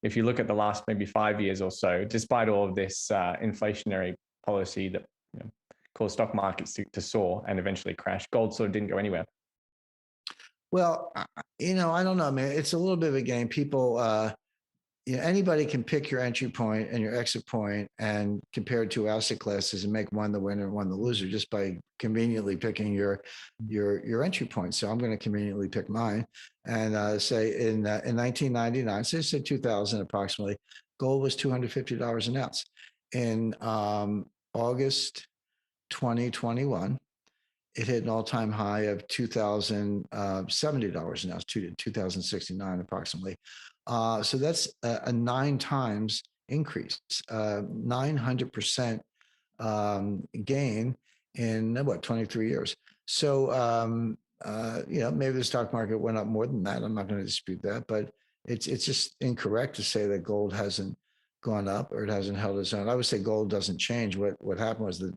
if you look at the last maybe 5 years or so, despite all of this inflationary policy that caused stock markets to soar and eventually crash, gold sort of didn't go anywhere. Well, I don't know. I mean, it's a little bit of a game. People, anybody can pick your entry point and your exit point and compare it to asset classes and make one the winner and one the loser just by conveniently picking your entry point. So I'm going to conveniently pick mine and say in 1999, say 2000 approximately, gold was $250 an ounce. In August 2021, it hit an all-time high of $2,070 an ounce, 2,069 approximately. So that's a 9 times increase, 900% gain in 23 years. So maybe the stock market went up more than that. I'm not going to dispute that, but it's just incorrect to say that gold hasn't gone up or it hasn't held its own. I would say gold doesn't change. What happened was the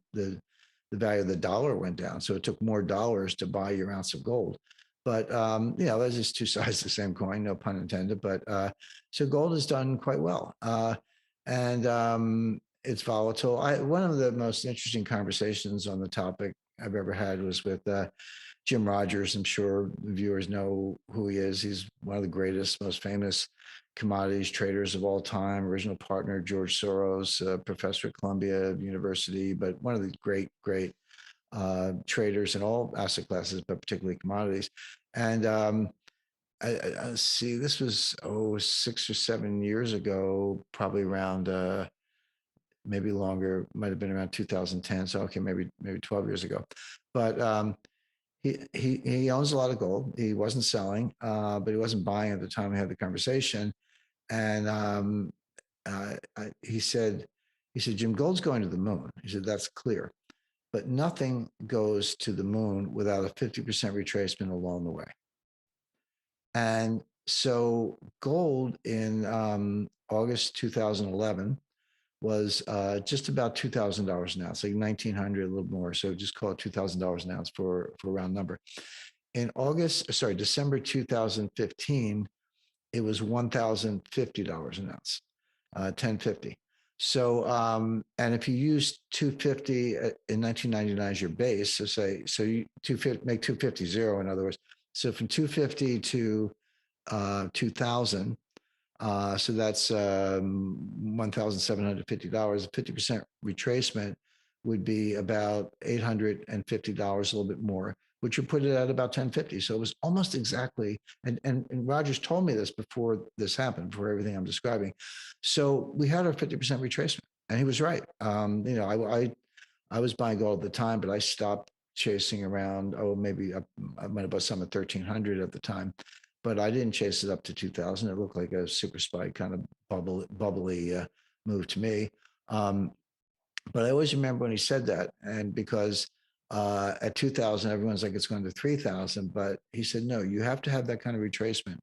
value of the dollar went down. So it took more dollars to buy your ounce of gold. But, there's just two sides of the same coin, no pun intended. But so gold has done quite well. And it's volatile. One of the most interesting conversations on the topic I've ever had was with Jim Rogers. I'm sure viewers know who he is. He's one of the greatest, most famous commodities traders of all time, original partner, George Soros, professor at Columbia University, but one of the great traders in all asset classes, but particularly commodities. And I see, this was 6 or 7 years ago, probably around maybe longer, might have been around 2010. So okay, maybe 12 years ago. But he owns a lot of gold. He wasn't selling, but he wasn't buying at the time we had the conversation. And he said, Jim, gold's going to the moon. He said, that's clear. But nothing goes to the moon without a 50% retracement along the way. And so gold in August 2011 was just about $2,000 an ounce, like 1,900, a little more. So just call it $2,000 an ounce for a round number. In December 2015, it was $1,050 an ounce, 1050. So, and if you use 250 in 1999 as your base, so you make 250 zero, in other words. So from 250 to 2000, so that's $1,750. 50% retracement would be about $850, a little bit more, which would put it at about 1050. So it was almost exactly, and Rogers told me this before this happened, before everything I'm describing. So we had our 50% retracement, and he was right. I was buying gold at the time, but I stopped chasing around. Maybe I might have bought some at 1,300 at the time, but I didn't chase it up to 2000. It looked like a super spike kind of bubbly move to me. But I always remember when he said that, and because at 2000, everyone's like, it's going to 3000, but he said, no, you have to have that kind of retracement,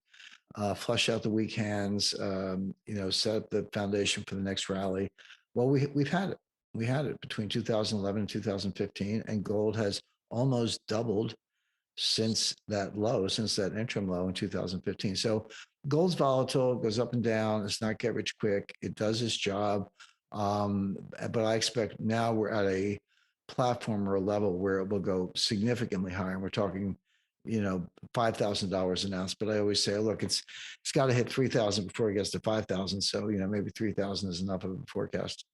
flush out the weak hands, set up the foundation for the next rally. Well, we've had it. We had it between 2011 and 2015, and gold has almost doubled since that interim low in 2015. So gold's volatile, goes up and down. It's not get rich quick. It does its job. But I expect now we're at a platform or a level where it will go significantly higher. And we're talking, $5,000 an ounce. But I always say, look, it's got to hit 3,000 before it gets to 5,000. So, maybe 3,000 is enough of a forecast.